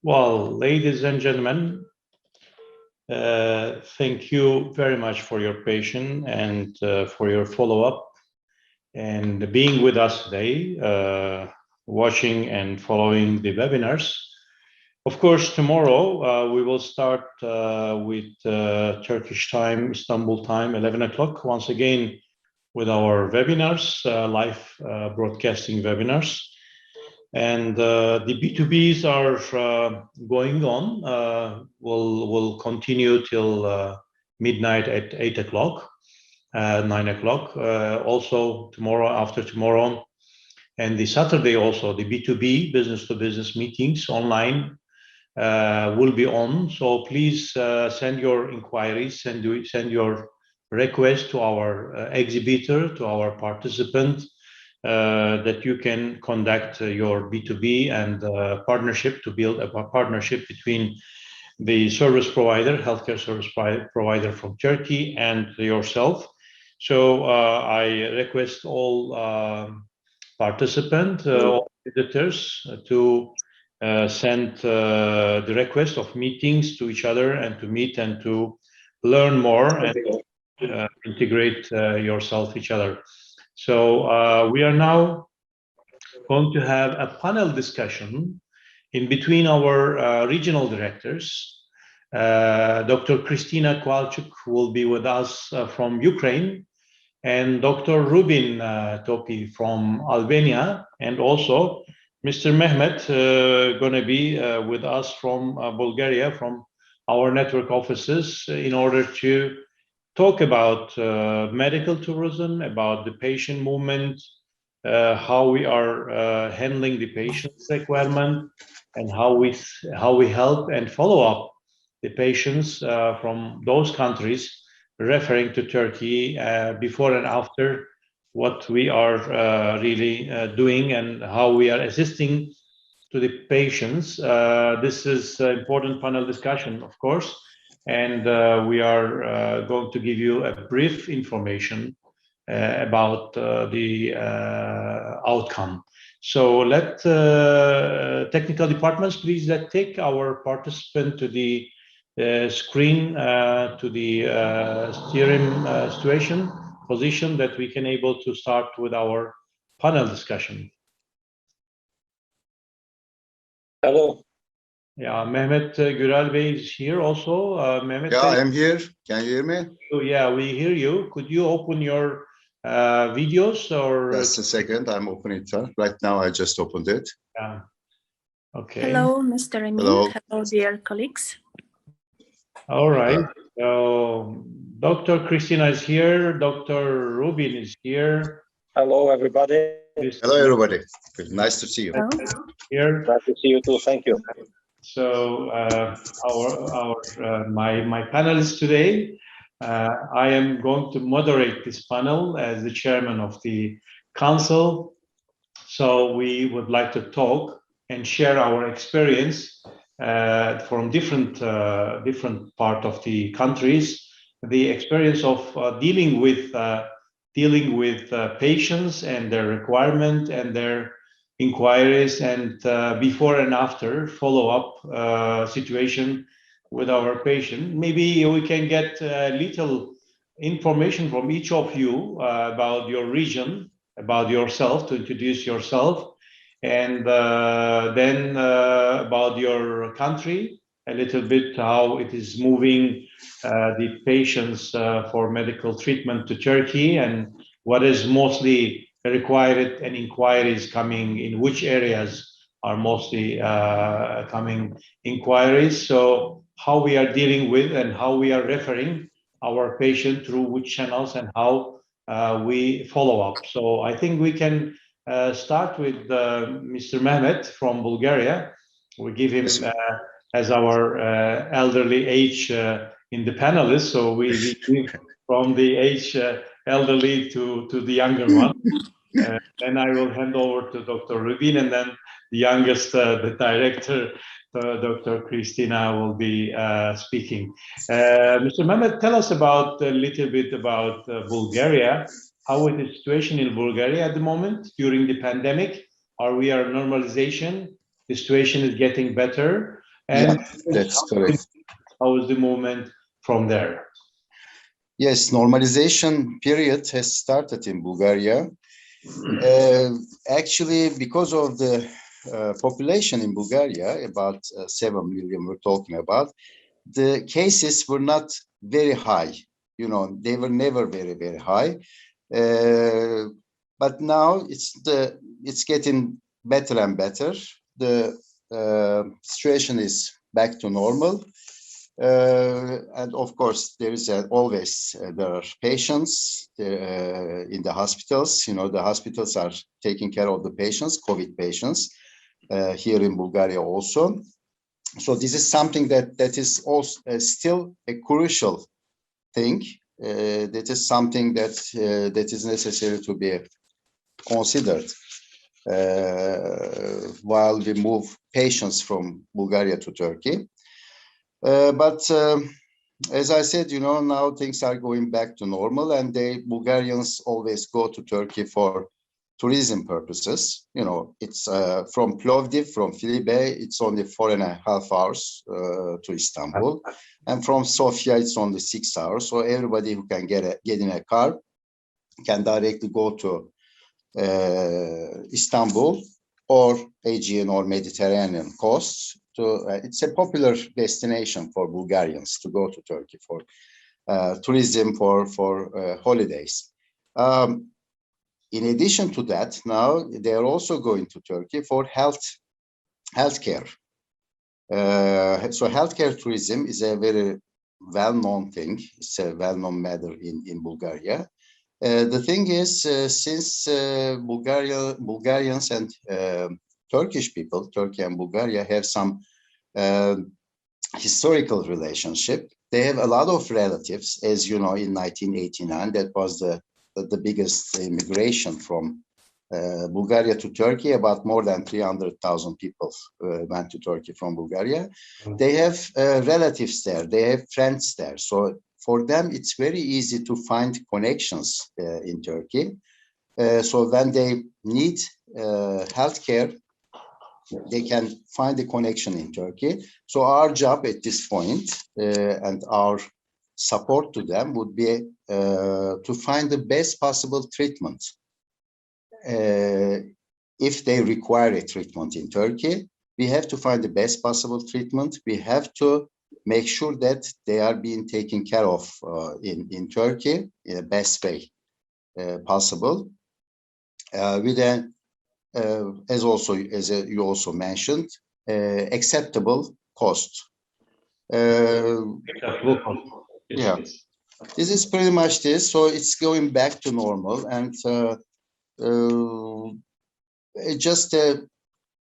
Well, ladies and gentlemen, thank you very much for your patience and for your follow-up and being with us today, watching and following the webinars. Of course, tomorrow we will start with Turkish time, Istanbul time, 11 o'clock, once again with our webinars, live broadcasting webinars. And the B2Bs are going on. We'll continue till midnight at 8 o'clock, 9 o'clock. Also tomorrow, after tomorrow, and the Saturday also, the B2B, business-to-business meetings online will be on. So please send your inquiries, send your request to our exhibitor, to our participant, that you can conduct your B2B and partnership to build a partnership between the service provider, healthcare service provider from Turkey and yourself. So I request all participants, all visitors to send the request of meetings to each other and to meet and to learn more and integrate yourself each other. So we are now going to have a panel discussion in between our regional directors. Dr. Kristina Kowalczyk will be with us from Ukraine, and Dr. Rubin Topi from Albania, and also Mr. Mehmet going to be with us from Bulgaria, from our network offices, in order to talk about medical tourism, about the patient movement, how we are handling the patient's requirement, and how we help and follow up the patients from those countries referring to Turkey before and after, what we are really doing and how we are assisting to the patients. This is an important panel discussion, of course, and we are going to give you a brief information about the outcome. So let technical departments, please take our participant to the screen, to the steering situation position, that we can able to start with our panel discussion. Hello. Yeah, Mehmet Güral Bey is here also. Mehmet Yeah, Bey, I am here. Can you hear me? oh, yeah, we hear you. Could you open your videos or? Just a second. I'm opening it. Right now, I just opened it. Yeah. Okay. Hello, Mr. Emin. Hello. Hello, dear colleagues. All right. So Dr. Kristina is here. Dr. Rubin is here. Hello, everybody. Hello, everybody. Nice to see you. Hello. Here. Glad to see you too. Thank you. So my panelists today, I am going to moderate this panel as the chairman of the council. So we would like to talk and share our experience from different part of the countries, the experience of dealing with patients and their requirement and their inquiries, and before and after follow-up situation with our patient. Maybe we can get little information from each of you about your region, about yourself, to introduce yourself, and then about your country, a little bit how it is moving the patients for medical treatment to Turkey, and what is mostly required and inquiries coming, in which areas are mostly coming inquiries. So how we are dealing with and how we are referring our patient through which channels and how we follow up. So I think we can start with Mr. Mehmet from Bulgaria. We give him as our elderly age in the panelists. So we give from the age elderly to the younger one. Then I will hand over to Dr. Rubin, and then the youngest, the director, Dr. Kristina, will be speaking. Mr. Mehmet, tell us about a little bit about Bulgaria. How is the situation in Bulgaria at the moment during the pandemic? Are we at normalization? The situation is getting better. And That's correct. how is the movement from there? Yes, normalization period has started in Bulgaria. Actually, because of the population in Bulgaria, about 7 million we're talking about, the cases were not very high. You know, they were never very, very high. But now it's getting better and better. The situation is back to normal. And of course, there is always there are patients in the hospitals. You know, the hospitals are taking care of the patients, COVID patients, here in Bulgaria also. So this is something that is also still a crucial thing. That is something that is necessary to be considered while we move patients from Bulgaria to Turkey. But as I said, you know, now things are going back to normal, and Bulgarians always go to Turkey for tourism purposes. You know, it's from Plovdiv, from Filibe, it's only 4.5 hours to Istanbul, and from Sofia, it's only 6 hours. So everybody who can get in a car can directly go to Istanbul or Aegean or Mediterranean coasts. It's a popular destination for Bulgarians to go to Turkey for tourism, for holidays. In addition to that, now they are also going to Turkey for healthcare. So healthcare tourism is a very well-known thing. It's a well-known matter in Bulgaria. The thing is, since Bulgarians and Turkish people, Turkey and Bulgaria, have some historical relationship. They have a lot of relatives, as you know, in 1989, that was the biggest immigration from Bulgaria to Turkey. About more than 300,000 people went to Turkey from Bulgaria. They have relatives there, they have friends there. So for them, it's very easy to find connections in Turkey. So when they need healthcare, they can find a connection in Turkey. So our job at this point and our support to them would be to find the best possible treatment. If they require a treatment in Turkey, we have to find the best possible treatment. We have to make sure that they are being taken care of in Turkey in the best way possible. With as you also mentioned, acceptable cost. Yeah, this is pretty much this. So it's going back to normal, and just a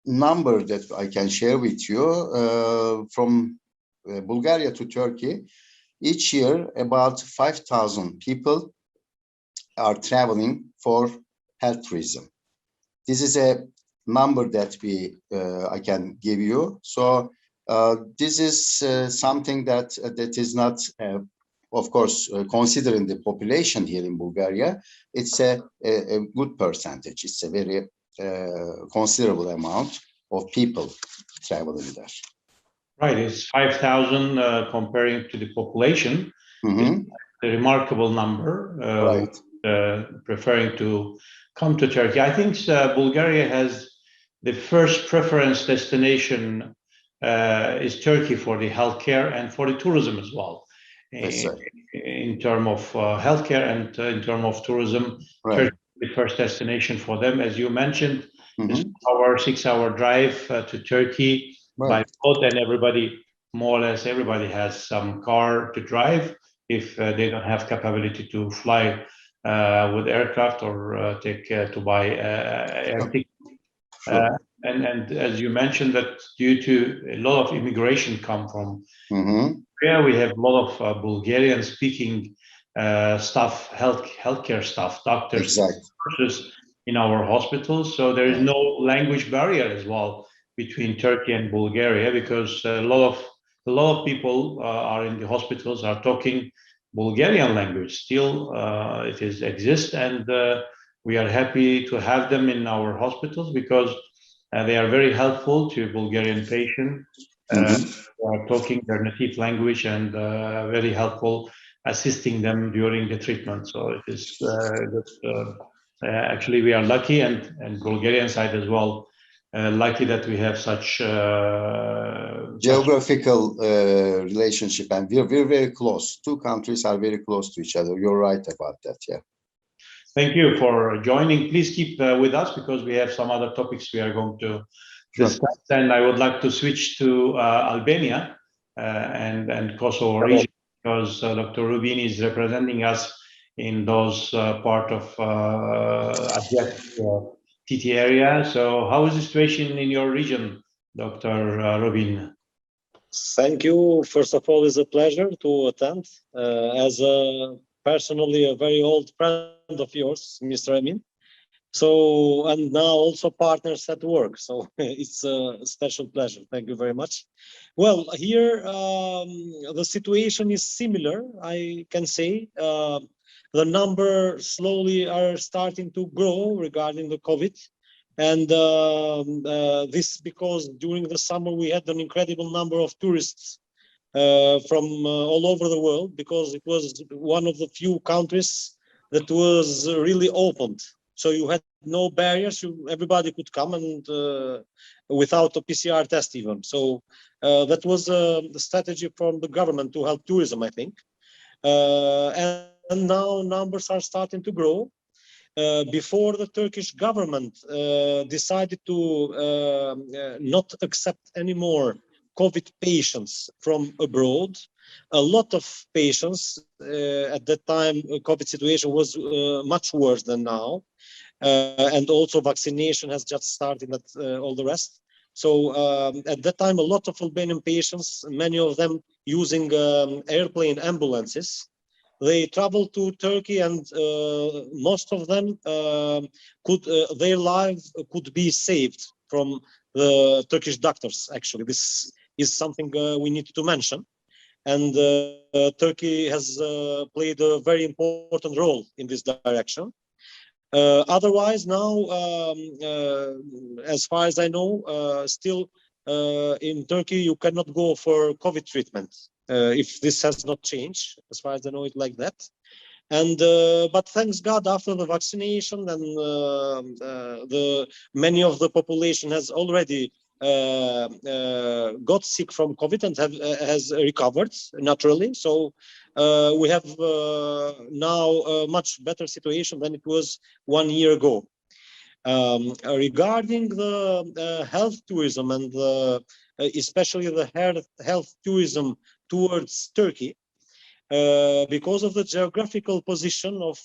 number that I can share with you from Bulgaria to Turkey. Each year, about 5,000 people are traveling for health tourism. This is a number that I can give you. So this is something that is not, of course, considering the population here in Bulgaria. It's a good percentage. It's a very considerable amount of people traveling there. Right, it's 5,000 comparing to the population. Mm-hmm. It's a remarkable number. Right. Preferring to come to Turkey. I think Bulgaria has the first preference destination is Turkey for the healthcare and for the tourism as well. That's right. In terms of healthcare and in terms of tourism, Right. Turkey is the first destination for them. As you mentioned, Mm-hmm. 6-hour drive to Turkey by Right. boat, and more or less everybody has some car to drive if they don't have capability to fly with aircraft or to buy air ticket. Sure. And as you mentioned, that due to a lot of immigration come from Mm-hmm. Korea, we have a lot of Bulgarian speaking staff, healthcare staff, doctors, Exactly. nurses in our hospitals. So there is no language barrier as well between Turkey and Bulgaria, because a lot of people are in the hospitals are talking Bulgarian language. Still, it exists, and we are happy to have them in our hospitals because they are very helpful to Bulgarian patients who are talking their native language and very helpful, assisting them during the treatment. So it is actually we are lucky, and Bulgarian side as well, lucky that we have such geographical relationship, and we're very close. Two countries are very close to each other. You're right about that. Yeah. Thank you for joining. Please keep with us because we have some other topics we are going to discuss. And I would like to switch to Albania and Kosovo region, because Dr. Rubin is representing us in those part of TT area. So how is the situation in your region, Dr. Rubin? Thank you. First of all, it's a pleasure to attend as personally a very old friend of yours, Mr. Amin. So, and now also partners at work. So it's a special pleasure. Thank you very much. Well, here the situation is similar, I can say. The number slowly are starting to grow regarding the COVID. And this because during the summer we had an incredible number of tourists from all over the world, because it was one of the few countries that was really opened. So you had no barriers, everybody could come, and without a PCR test even. So that was the strategy from the government to help tourism, I think. And now numbers are starting to grow. Before the Turkish government decided to not accept any more COVID patients from abroad, a lot of patients at that time, COVID situation was much worse than now. And also vaccination has just started at all the rest. So at that time, a lot of Albanian patients, many of them using airplane ambulances, they traveled to Turkey, and most of them their life could be saved from the Turkish doctors. Actually, this is something we need to mention, and Turkey has played a very important role in this direction. Otherwise, now, as far as I know, still in Turkey you cannot go for COVID treatment. If this has not changed, as far as I know, it like that. And but thanks God, after the vaccination, and many of the population has already got sick from COVID and has recovered naturally. So we have now a much better situation than it was 1 year ago. Regarding the health tourism, and especially the health tourism towards Turkey, because of the geographical position of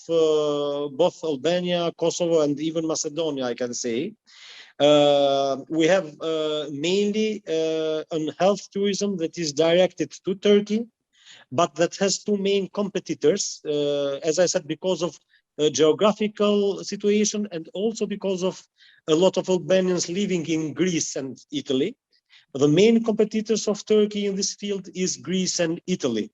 both Albania, Kosovo, and even Macedonia, I can say, we have mainly an health tourism that is directed to Turkey, but that has two main competitors, as I said, because of geographical situation, and also because of a lot of Albanians living in Greece and Italy. The main competitors of Turkey in this field is Greece and Italy.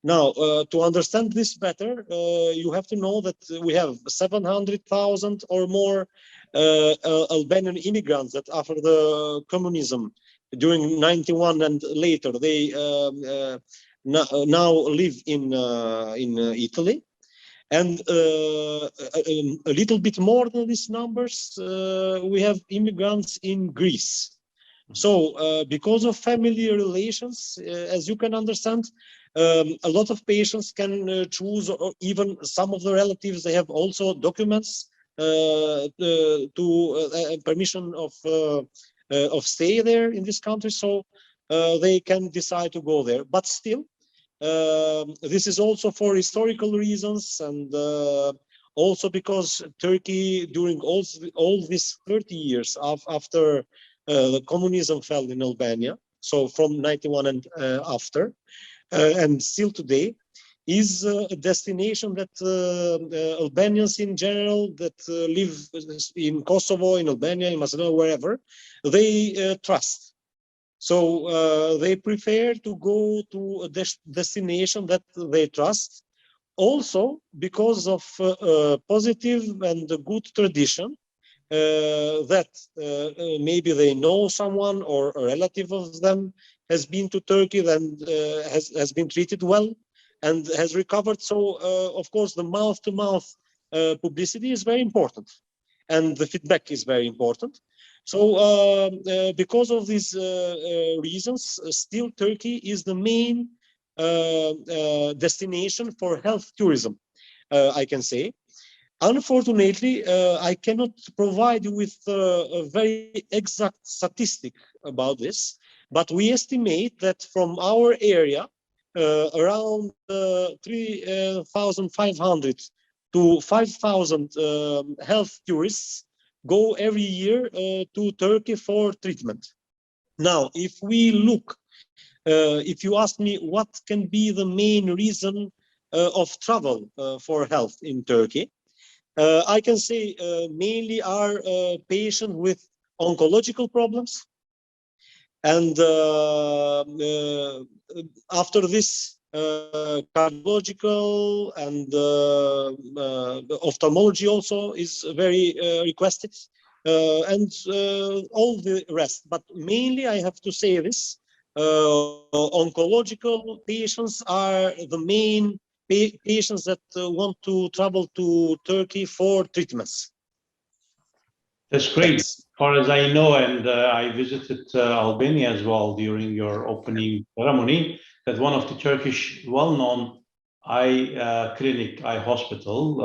Now, to understand this better, you have to know that we have 700,000 or more Albanian immigrants that after the communism during 91 and later, they now live in Italy. And a little bit more than these numbers, we have immigrants in Greece. So because of family relations, as you can understand, a lot of patients can choose, or even some of the relatives, they have also documents to permission of stay there in this country, so they can decide to go there. But still, this is also for historical reasons, and also because Turkey, during all these 30 years after the communism fell in Albania, so from 91 and after, and still today, is a destination that Albanians in general that live in Kosovo, in Albania, in Macedonia, wherever, they trust. So they prefer to go to a destination that they trust, also because of positive and good tradition that maybe they know someone or a relative of them has been to Turkey and has been treated well and has recovered. So, of course, the mouth-to-mouth publicity is very important, and the feedback is very important. So, because of these reasons, still Turkey is the main destination for health tourism, I can say. Unfortunately, I cannot provide you with a very exact statistic about this, but we estimate that from our area, around 3,500 to 5,000 health tourists go every year to Turkey for treatment. Now, if we look, if you ask me what can be the main reason of travel for health in Turkey, I can say mainly are patients with oncological problems. And after this, cardiological and ophthalmology also is very requested, and all the rest. But mainly, I have to say this, oncological patients are the main patients that want to travel to Turkey for treatments. That's great. Thanks. As far as I know, and I visited Albania as well during your opening ceremony, that one of the Turkish well-known eye clinic, eye hospital,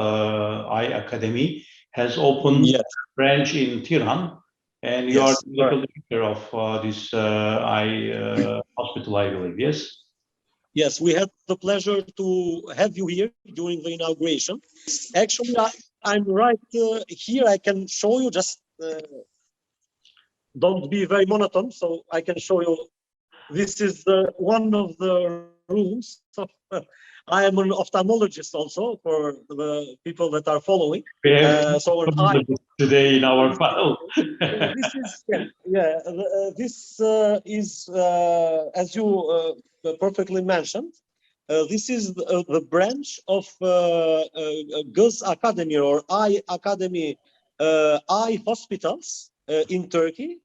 eye academy, has opened Yes. a branch in Tiran, and you are Yes, the medical director of this eye hospital, I believe. Yes. Yes, we had the pleasure to have you here during the inauguration. Actually, I'm right here. I can show you, just don't be very monotone, so I can show you. This is one of the rooms. I am an ophthalmologist also, for the people that are following. We have So an eye. today in our panel. This is this is as you perfectly mentioned. This is the branch of Göz Academy or Eye Academy Eye Hospitals in Turkey.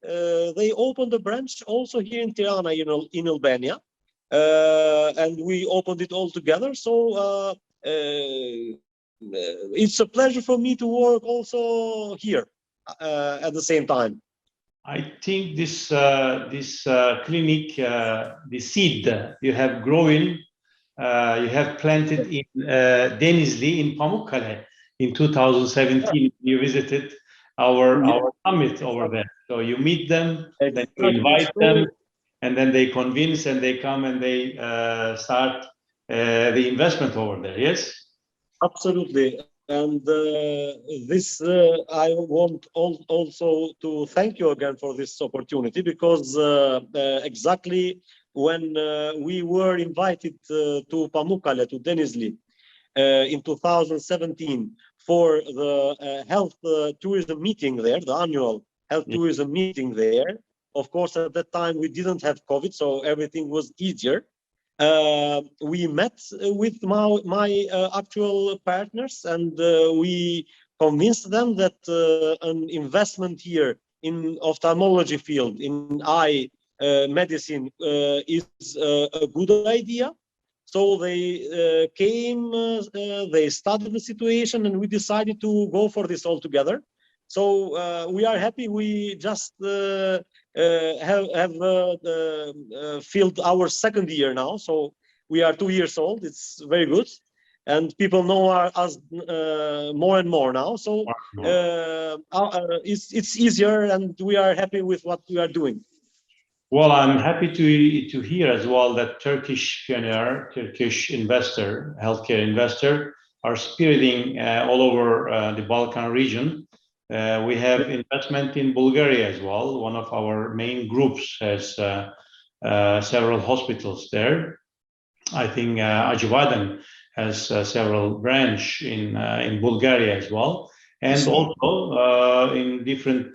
They opened a branch also here in Tirana, in Albania, and we opened it all together. So it's a pleasure for me to work also here at the same time. I think this clinic, the seed you have grown, you have planted in Denizli in Pamukkale in 2017. You visited our summit over there. So you meet them, then you invite them, and then they convince and they come and they start the investment over there. Yes. Absolutely. And this, I want also to thank you again for this opportunity, because exactly when we were invited to Pamukkale, to Denizli, in 2017 for the health tourism meeting there, the annual health tourism meeting there. Of course, at that time we didn't have COVID, so everything was easier. We met with my actual partners, and we convinced them that an investment here in ophthalmology field, in eye medicine, is a good idea. So they came, they studied the situation, and we decided to go for this all together. So we are happy. We just have filled our second year now. So we are 2 years old. It's very good. And people know us more and more now. So it's easier, and we are happy with what we are doing. Well, I'm happy to hear as well that Turkish pioneer, Turkish investor, healthcare investor, are spiriting all over the Balkan region. We have investment in Bulgaria as well. One of our main groups has several hospitals there. I think Acıbadem has several branch in Bulgaria as well, and also in different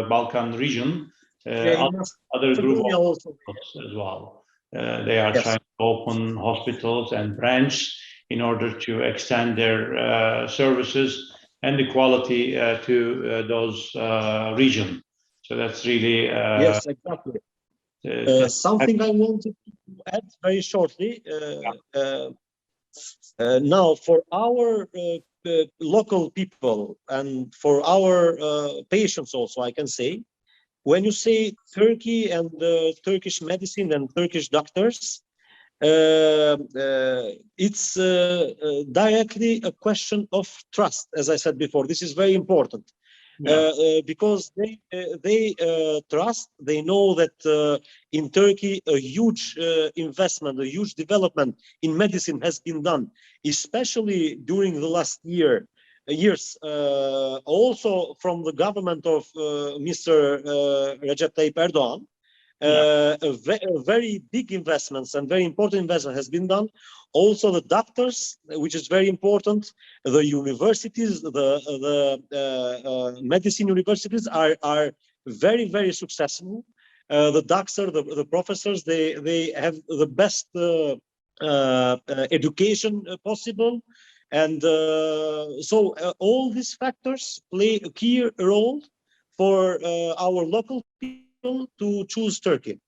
Balkan region. Other group also as well. They are trying to open hospitals and branches in order to extend their services and the quality to those region. So that's really Yes, exactly. Something I wanted to add very shortly. Now, for our local people and for our patients also, I can say, when you say Turkey and Turkish medicine and Turkish doctors, it's directly a question of trust. As I said before, this is very important. Because they trust, they know that in Turkey a huge investment, a huge development in medicine has been done, especially during the last years. Also from the government of Mr. Recep Tayyip Erdogan. Very big investments and very important investment has been done. Also the doctors, which is very important, the universities, the medicine universities are very, very successful. The doctors, the professors, they have the best education possible. And so all these factors play a key role for our local people to choose Turkey.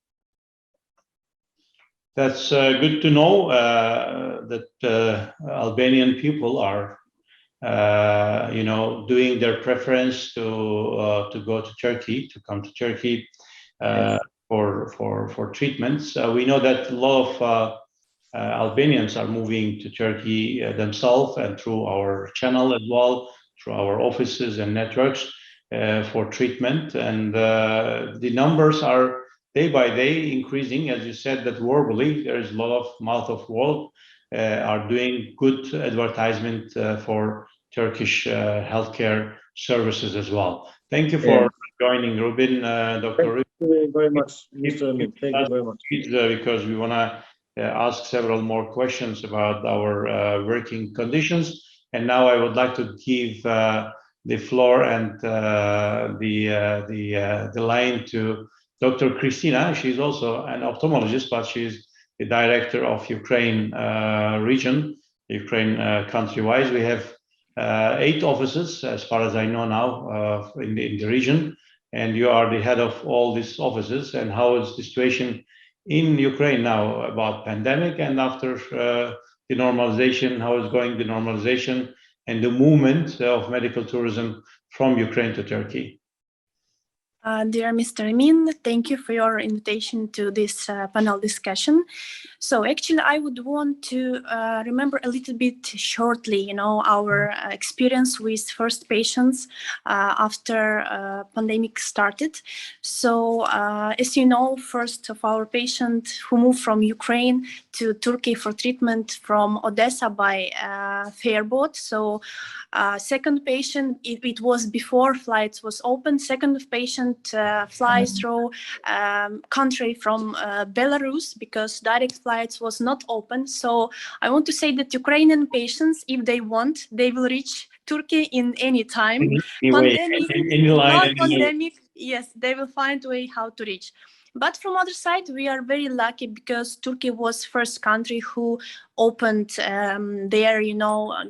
That's good to know that Albanian people are, doing their preference to go to Turkey, to come to Turkey for treatments. We know that a lot of Albanians are moving to Turkey themselves and through our channel as well, through our offices and networks for treatment. And the numbers are day by day increasing. As you said, that verbally there is a lot of mouth of word are doing good advertisement for Turkish healthcare services as well. Thank you for joining, Rubin, Dr. Rubin. Thank you very much, Mr. Amin. Thank you very much. Because we want to ask several more questions about our working conditions. And now I would like to give the floor and the line to Dr. Christina. She's also an ophthalmologist, but she's the director of Ukraine region, Ukraine country-wise. We have 8 offices, as far as I know now, in the region. And you are the head of all these offices. And how is the situation in Ukraine now about pandemic, and after the normalization, how is going the normalization and the movement of medical tourism from Ukraine to Turkey? Dear Mr. Amin, thank you for your invitation to this panel discussion. So actually, I would want to remember a little bit shortly, our experience with first patients after pandemic started. So as you know, first of our patients who moved from Ukraine to Turkey for treatment from Odessa by ferryboat. So second patient, it was before flights was open. Second patient flies through country from Belarus because direct flights was not open. So I want to say that Ukrainian patients, if they want, they will reach Turkey in any time. Pandemic, yes, they will find a way how to reach. But from other side, we are very lucky because Turkey was first country who opened their,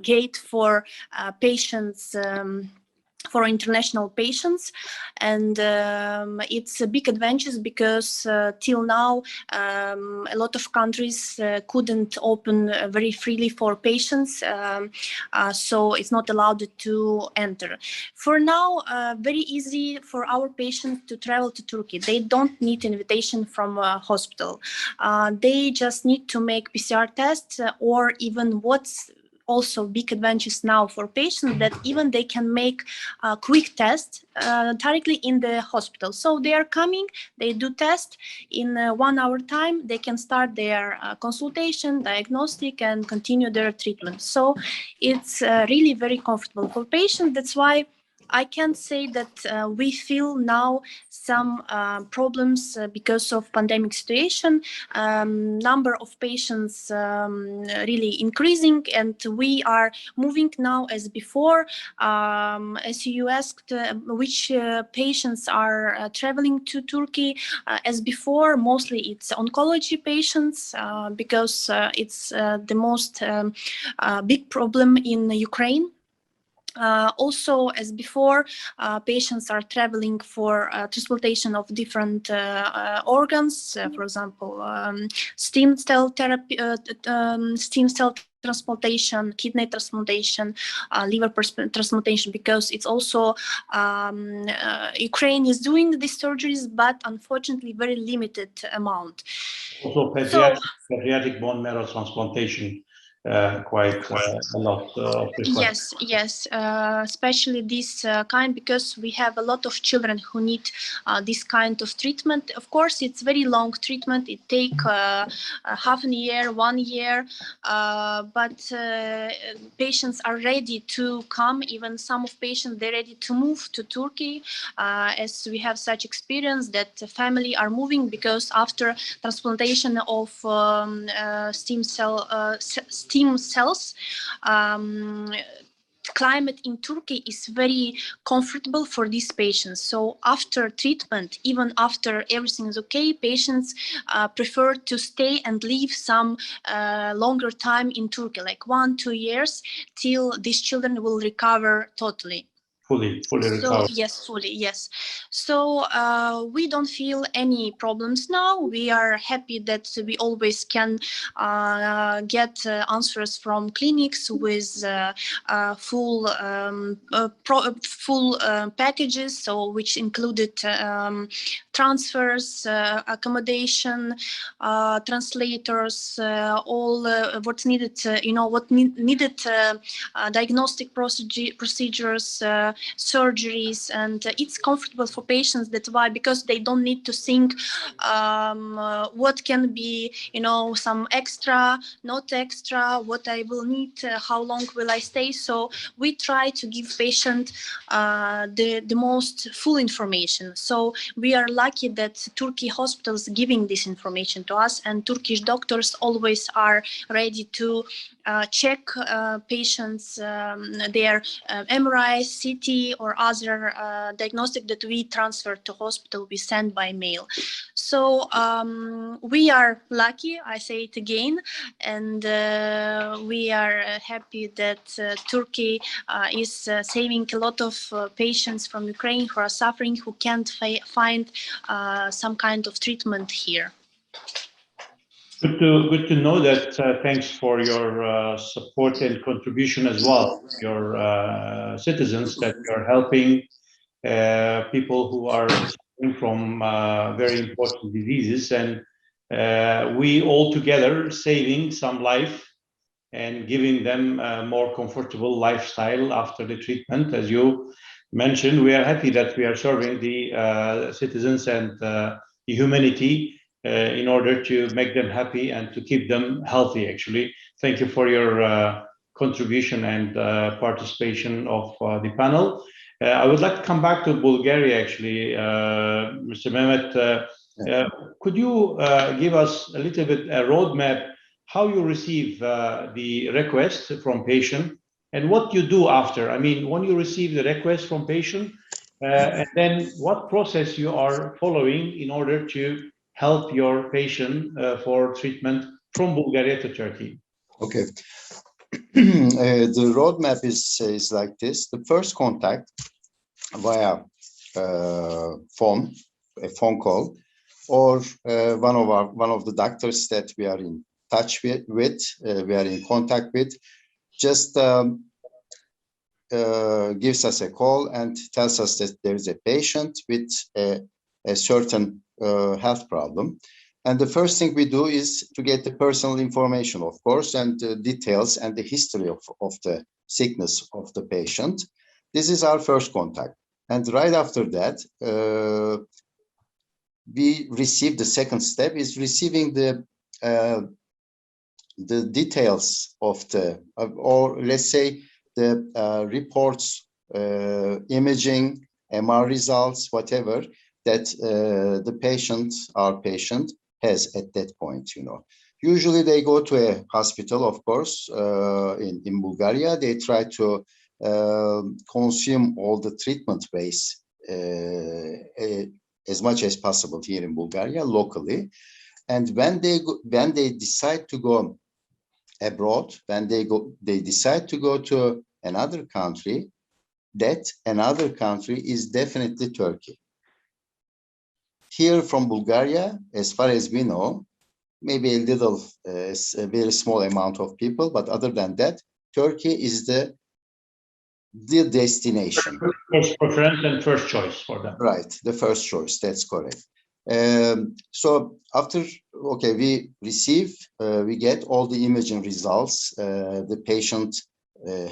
gate for patients, for international patients. And it's a big advantage because till now, a lot of countries couldn't open very freely for patients. So it's not allowed to enter. For now, very easy for our patients to travel to Turkey. They don't need invitation from a hospital. They just need to make PCR tests or even what's also big advantage now for patients that even they can make a quick test directly in the hospital. So they are coming, they do test in 1 hour time, they can start their consultation, diagnostic, and continue their treatment. So it's really very comfortable for patients. That's why I can say that we feel now some problems because of pandemic situation. Number of patients really increasing, and we are moving now as before. As you asked, which patients are traveling to Turkey? As before, mostly it's oncology patients because it's the most big problem in Ukraine. Also, as before, patients are traveling for transplantation of different organs, for example, stem cell therapy, stem cell transplantation, kidney transplantation, liver transplantation, because it's also Ukraine is doing these surgeries, but unfortunately very limited amount. Also, pediatric bone marrow transplantation, quite a lot of requests. Yes, especially this kind, because we have a lot of children who need this kind of treatment. Of course, it's very long treatment. It takes half a year, 1 year, but patients are ready to come. Even some of patients, they're ready to move to Turkey, as we have such experience that the family are moving because after transplantation of stem cells, climate in Turkey is very comfortable for these patients. So after treatment, even after everything is okay, patients prefer to stay and live some longer time in Turkey, like 1-2 years, till these children will recover totally. Fully recovered. So yes, fully, yes. So we don't feel any problems now. We are happy that we always can get answers from clinics with full packages, so which included transfers, accommodation, translators, all what's needed. Needed diagnostic procedures. Surgeries, and it's comfortable for patients. That's why, because they don't need to think what can be, some extra, not extra, what I will need, how long will I stay. So we try to give patient the most full information. So we are lucky that Turkey hospitals giving this information to us, and Turkish doctors always are ready to check patients, their MRI, CT, or other diagnostic that we transfer to hospital, we send by mail. So we are lucky, I say it again, and we are happy that Turkey is saving a lot of patients from Ukraine who are suffering, who can't find some kind of treatment here. Good to know that. Thanks for your support and contribution as well, your citizens, that you're helping people who are suffering from very important diseases, and we all together saving some life and giving them a more comfortable lifestyle after the treatment. As you mentioned, we are happy that we are serving the citizens and the humanity in order to make them happy and to keep them healthy, actually. Thank you for your contribution and participation of the panel. I would like to come back to Bulgaria, actually. Mr. Mehmet, could you give us a little bit a roadmap how you receive the request from patient and what you do after? I mean, when you receive the request from patient, and then what process you are following in order to help your patient for treatment from Bulgaria to Turkey? Okay. The roadmap is like this. The first contact via a phone call, or one of the doctors that we are in touch with, we are in contact with, just gives us a call and tells us that there is a patient with a certain health problem. And the first thing we do is to get the personal information, of course, and details and the history of the sickness of the patient. This is our first contact. And right after that, we receive the second step is receiving the details of or let's say the reports, imaging, MR results, whatever that our patient has at that point, Usually they go to a hospital, of course, in Bulgaria. They try to consume all the treatment ways as much as possible here in Bulgaria, locally. And when they decide to go abroad, when they decide to go to another country, that another country is definitely Turkey. Here from Bulgaria, as far as we know, maybe a little, a very small amount of people, but other than that, Turkey is the destination. First preference and first choice for them. Right, the first choice, that's correct. So after, okay, we receive, we get all the imaging results the patient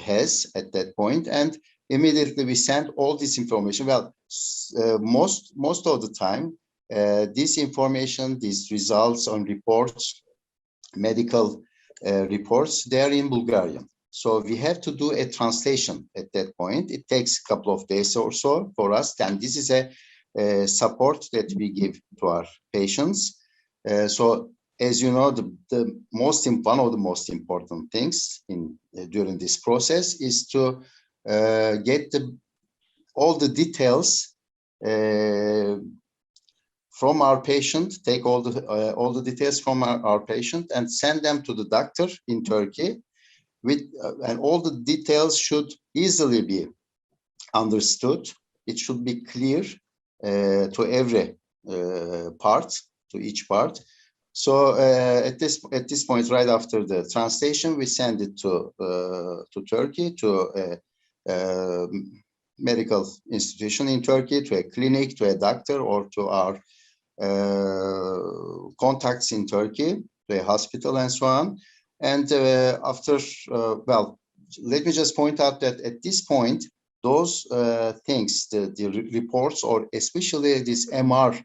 has at that point, and immediately we send all this information. Well, most of the time, this information, these results on reports, medical reports, they are in Bulgarian. So we have to do a translation at that point. It takes a couple of days or so for us, and this is a support that we give to our patients. So as you know, one of the most important things during this process is to get all the details from our patient, take all the details from our patient and send them to the doctor in Turkey. And all the details should easily be understood. It should be clear to every part, to each part. So at this point, right after the translation, we send it to Turkey, to a medical institution in Turkey, to a clinic, to a doctor, or to our contacts in Turkey, to a hospital and so on. And after, well, let me just point out that at this point, those things, the reports, or especially these MR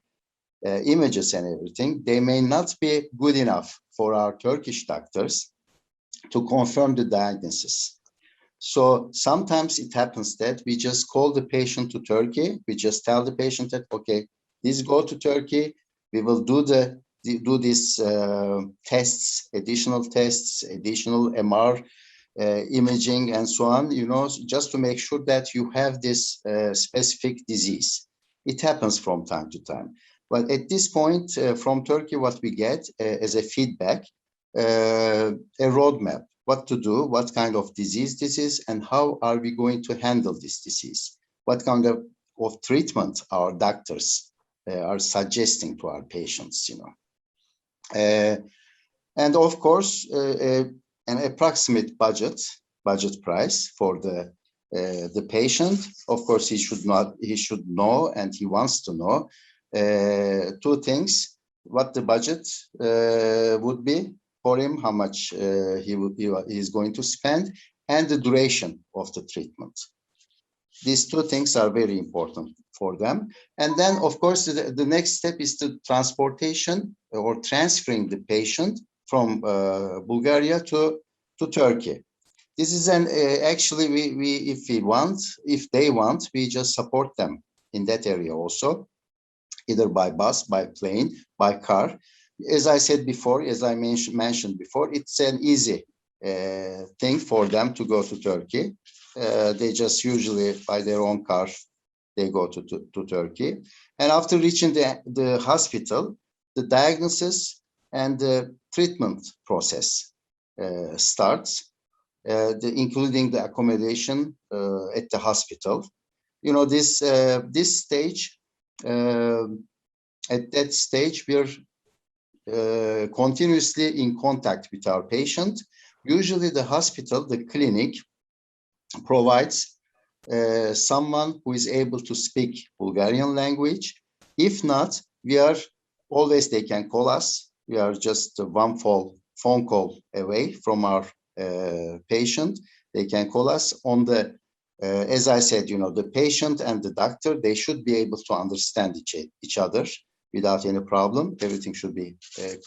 images and everything, they may not be good enough for our Turkish doctors to confirm the diagnosis. So sometimes it happens that we just call the patient to Turkey. We just tell the patient that, okay, please go to Turkey. We will do these tests, additional MR imaging and so on, you know, just to make sure that you have this specific disease. It happens from time to time. But at this point, from Turkey, what we get as a feedback, a roadmap, what to do, what kind of disease this is, and how are we going to handle this disease? What kind of treatment our doctors are suggesting to our patients, you know. And of course, an approximate budget price for the patient. Of course, he should know, and he wants to know two things: what the budget would be for him, how much he is going to spend, and the duration of the treatment. These two things are very important for them. And then, of course, the next step is the transportation or transferring the patient from Bulgaria to Turkey. This is actually, if they want, we just support them in that area also, either by bus, by plane, by car. As I said before, as I mentioned before, it's an easy thing for them to go to Turkey. They just usually, by their own car, they go to Turkey. And after reaching the hospital, the diagnosis and the treatment process starts, including the accommodation at the hospital. You know, this stage, at that stage, we are continuously in contact with our patient. Usually the hospital, the clinic, provides someone who is able to speak Bulgarian language. If not, they can call us. We are just one phone call away from our patient. They can call us on as I said, you know, the patient and the doctor, they should be able to understand each other without any problem. Everything should be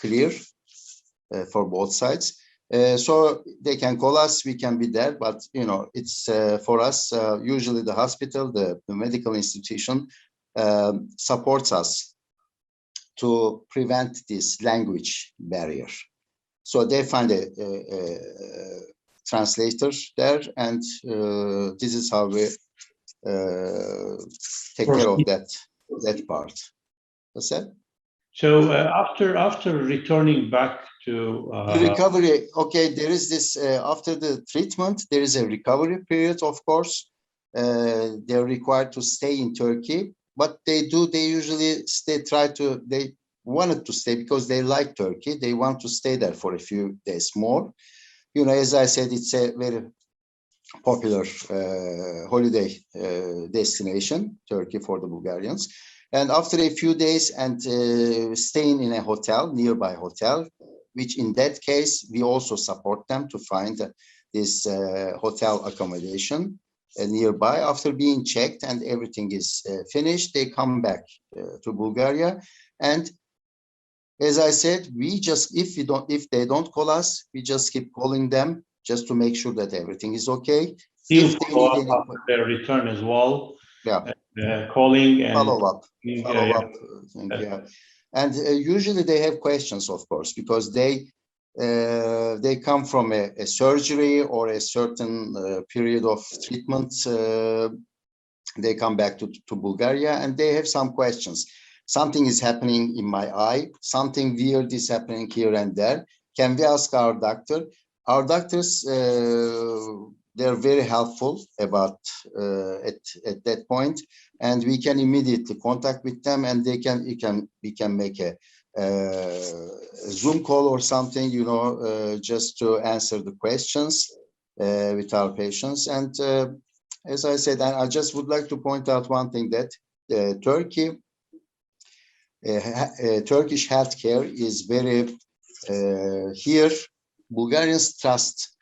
clear for both sides. So they can call us, we can be there, but you know, it's for us, usually the hospital, the medical institution supports us to prevent this language barrier. So they find a translator there, and this is how we take care of that part. What's that? So after returning back to the recovery, okay, there is this after the treatment, there is a recovery period, of course. they're required to stay in Turkey. But they usually they wanted to stay because they like Turkey. They want to stay there for a few days more. You know, as I said, it's a very popular holiday destination, Turkey, for the Bulgarians. And after a few days and staying in a hotel, nearby hotel, which in that case, we also support them to find this hotel accommodation nearby. After being checked and everything is finished, they come back to Bulgaria. And as I said, we just, if they don't call us, we just keep calling them just to make sure that everything is okay. Still If they follow need up after their return as well. Yeah. Calling and follow up. Yeah. Yeah. And usually they have questions, of course, because they come from a surgery or a certain period of treatment. They come back to Bulgaria and they have some questions. Something is happening in my eye. Something weird is happening here and there. Can we ask our doctor? Our doctors, they're very helpful about at that point, and we can immediately contact with them, and we can make a Zoom call or something, you know, just to answer the questions with our patients. And as I said, I just would like to point out one thing, that Turkish healthcare is very here. Bulgarians trust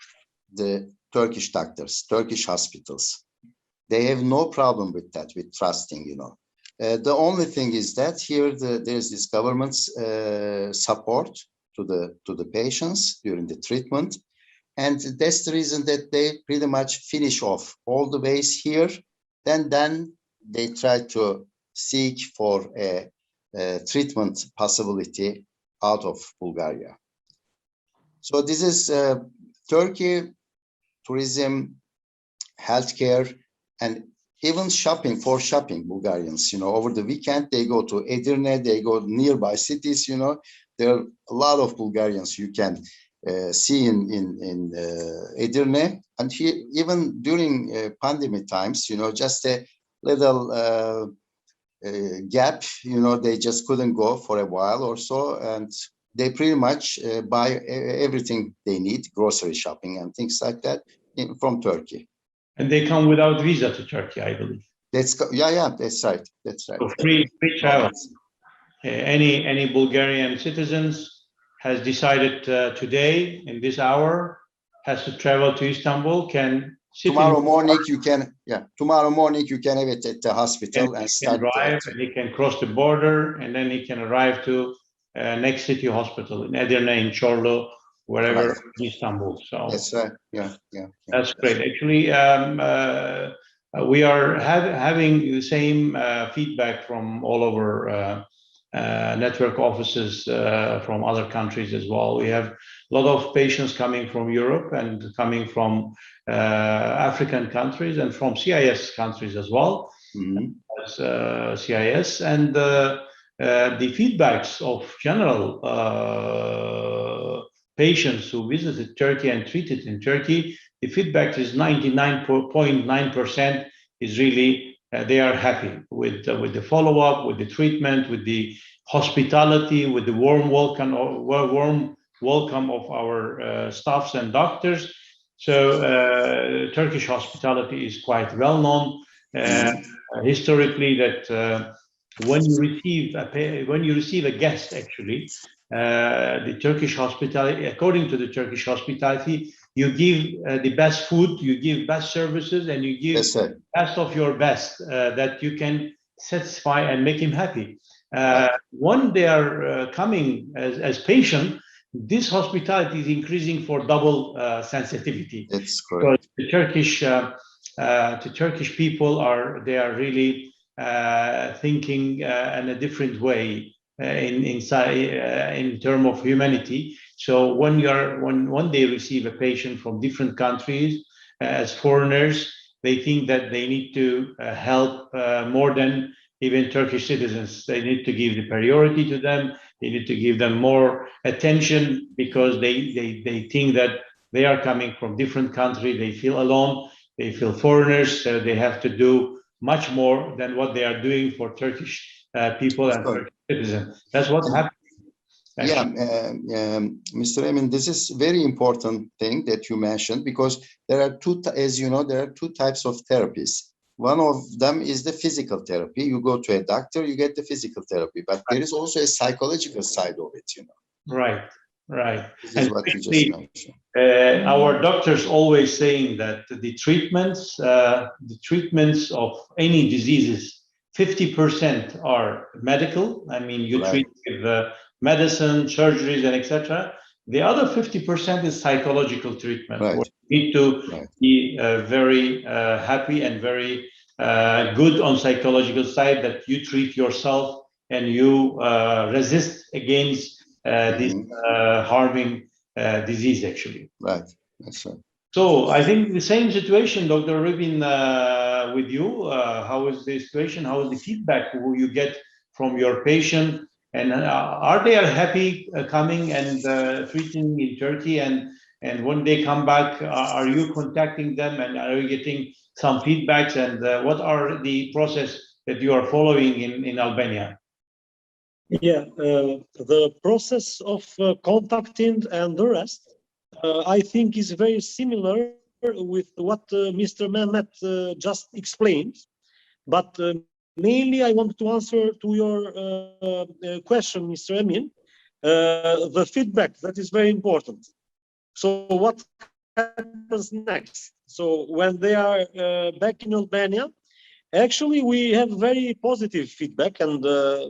the Turkish doctors, Turkish hospitals. They have no problem with that, with trusting, you know. The only thing is that here there's this government's support to the patients during the treatment. And that's the reason that they pretty much finish off all the ways here. Then they try to seek for a treatment possibility out of Bulgaria. So this is Turkey, tourism, healthcare, and even shopping, Bulgarians, you know, over the weekend, they go to Edirne, they go nearby cities, you know. There are a lot of Bulgarians you can see in Edirne. And here, even during pandemic times, you know, just a little gap, you know, they just couldn't go for a while or so. And they pretty much buy everything they need, grocery shopping and things like that, from Turkey. And they come without visa to Turkey, I believe. That's right. So free travel. Any Bulgarian citizens has decided today, in this hour, has to travel to Istanbul, can sit tomorrow morning you can have it at the hospital and start. Drive, and he can cross the border, and then he can arrive to next city hospital in Edirne, in Çorlu, wherever in Istanbul. So that's right. Yeah. That's great. Actually, we are having the same feedback from all over network offices from other countries as well. We have a lot of patients coming from Europe and coming from African countries and from CIS countries as well. Mm-hmm. As CIS, and the feedbacks of general patients who visited Turkey and treated in Turkey, the feedback is 99.9% is really they are happy with the follow-up, with the treatment, with the hospitality, with the warm welcome of our staffs and doctors. So Turkish hospitality is quite well known historically, that when you receive a guest, actually, the Turkish hospitality, according to the Turkish hospitality, you give the best food, you give best services, and you give best of your best that you can satisfy and make him happy. When they are coming as patient, this hospitality is increasing for double sensitivity. That's correct. Because the Turkish people are really thinking in a different way in terms of humanity. So when they receive a patient from different countries as foreigners, they think that they need to help more than even Turkish citizens. They need to give the priority to them. They need to give them more attention because they think that they are coming from different countries. They feel alone. they feel foreigners. They have to do much more than what they are doing for Turkish people and Sure. Turkish citizens. That's what's happening. Yeah, Mr. Emin, this is very important thing that you mentioned, because there are as you know, there are two types of therapies. One of them is the physical therapy. You go to a doctor, you get the physical therapy, but there is also a psychological side of it, you know. Right, right. This is what you just mentioned. Our doctors always saying that the treatments of any diseases, 50% are medical. I mean, you Right. treat with medicine, surgeries, and etc. The other 50% is psychological treatment. Right. Where you need to Right. be very happy and very good on psychological side, that you treat yourself and you resist against this harming disease, actually. Right. That's right. So I think the same situation, Dr. Rubin, with you. How is the situation? How is the feedback you get from your patient? And are they happy coming and treating in Turkey? And when they come back, are you contacting them and are you getting some feedbacks? And what are the process that you are following in Albania? Yeah, the process of contacting and the rest, I think, is very similar with what Mr. Mehmet just explained. But mainly, I want to answer to your question, Mr. Emin. The feedback, that is very important. So what happens next? So when they are back in Albania, actually, we have very positive feedback, and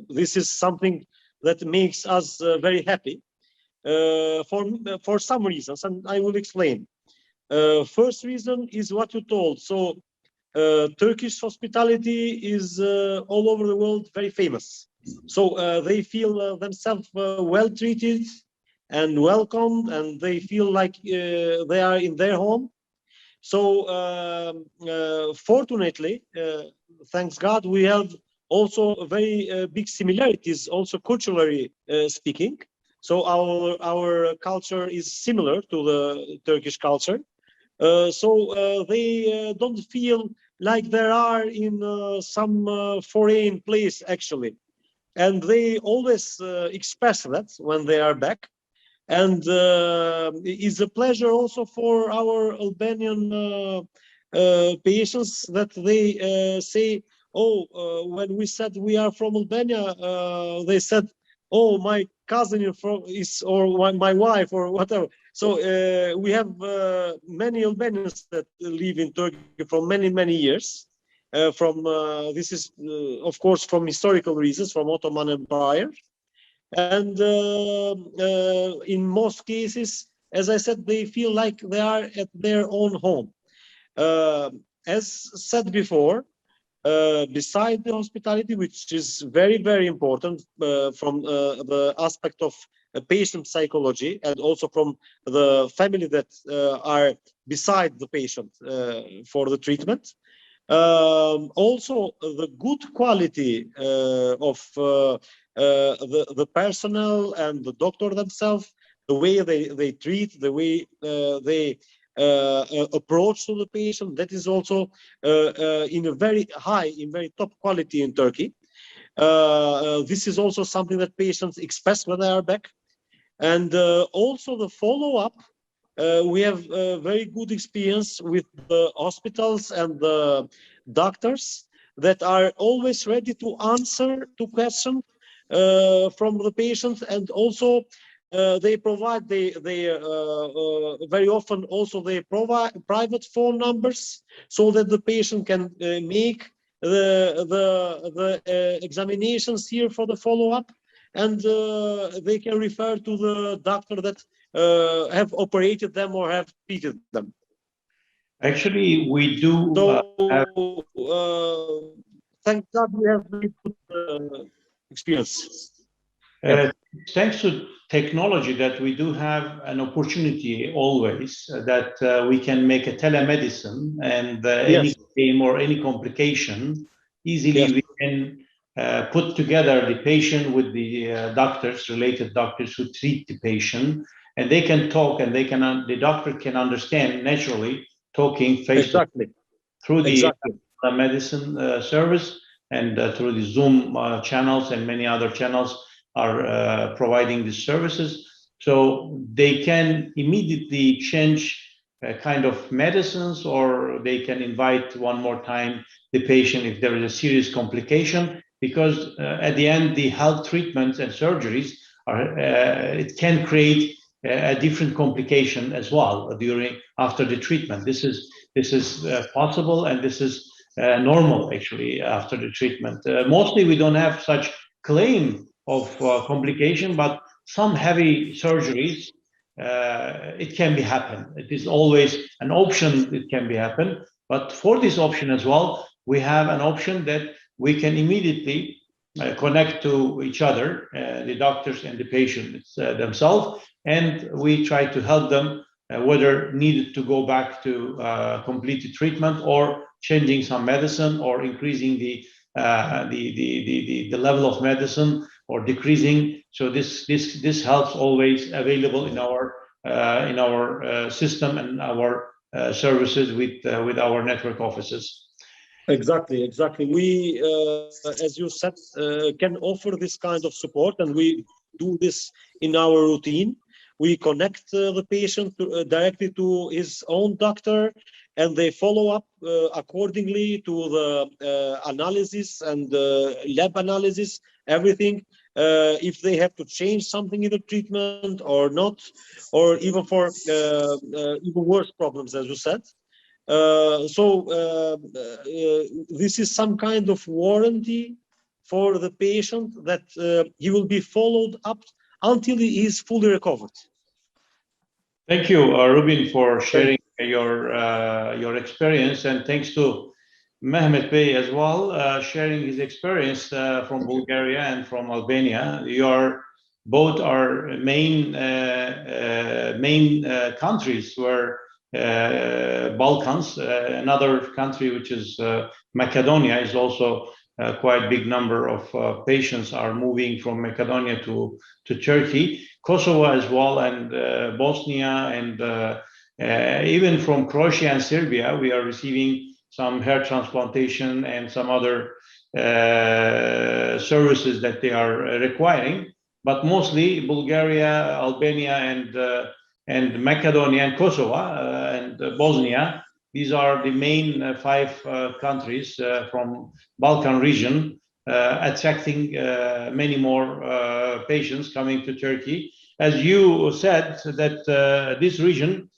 this is something that makes us very happy for some reasons, and I will explain. First reason is what you told. So Turkish hospitality is all over the world very famous. So they feel themselves well treated and welcomed, and they feel like they are in their home. So fortunately, thanks God, we have also very big similarities, also culturally speaking. So our culture is similar to the Turkish culture. So they don't feel like they are in some foreign place, actually. And they always express that when they are back. And it's a pleasure also for our Albanian patients that they say, oh, when we said we are from Albania, they said, oh, my cousin is or my wife or whatever. So we have many Albanians that live in Turkey for many, many years. This is, of course, from historical reasons, from Ottoman Empire. And in most cases, as I said, they feel like they are at their own home. As said before, beside the hospitality, which is very, very important from the aspect of patient psychology, and also from the family that are beside the patient for the treatment. Also, the good quality of the personnel and the doctor themselves, the way they treat, the way they approach to the patient, that is also in a very high, in very top quality in Turkey. This is also something that patients express when they are back. And also the follow-up, we have a very good experience with the hospitals and the doctors that are always ready to answer to questions from the patients, and also they provide very often also they provide private phone numbers so that the patient can make the examinations here for the follow-up, and they can refer to the doctor that have operated them or have treated them. Actually, we do. Thank God we have very good experience. Thanks to technology, that we do have an opportunity always that we can make a telemedicine, and any claim or any complication easily we can put together the patient with the doctors, related doctors who treat the patient, and they can talk, and the doctor can understand naturally, talking face to face. through the Exactly. medicine service, and through the Zoom channels and many other channels are providing these services. So they can immediately change kind of medicines, or they can invite one more time the patient if there is a serious complication, because at the end, the health treatments and surgeries are, it can create a different complication as well after the treatment. This is possible, and this is normal actually after the treatment. Mostly we don't have such claim of complication, but some heavy surgeries, it can be happen. It is always an option. It can be happen, but for this option as well, we have an option that we can immediately connect to each other, the doctors and the patients themselves, and we try to help them whether needed to go back to complete treatment, or changing some medicine, or increasing the level of medicine, or decreasing. So this helps always available in our system and our services with our network offices. Exactly. We, as you said, can offer this kind of support, and we do this in our routine. We connect the patient directly to his own doctor, and they follow up accordingly to the analysis and lab analysis, everything. If they have to change something in the treatment or not, or even for even worse problems, as you said. This is some kind of warranty for the patient that he will be followed up until he is fully recovered. Thank you, Rubin, for sharing your experience, and thanks to Mehmet Bey as well, sharing his experience from Bulgaria and from Albania. Both are main countries where Balkans. Another country, which is Macedonia, is also quite big number of patients are moving from Macedonia to Turkey. Kosovo as well, and Bosnia, and even from Croatia and Serbia, we are receiving some hair transplantation and some other services that they are requiring. But mostly Bulgaria, Albania, and Macedonia, and Kosovo, and Bosnia. These are the main 5 countries from Balkan region, attracting many more patients coming to Turkey. As you said, that this region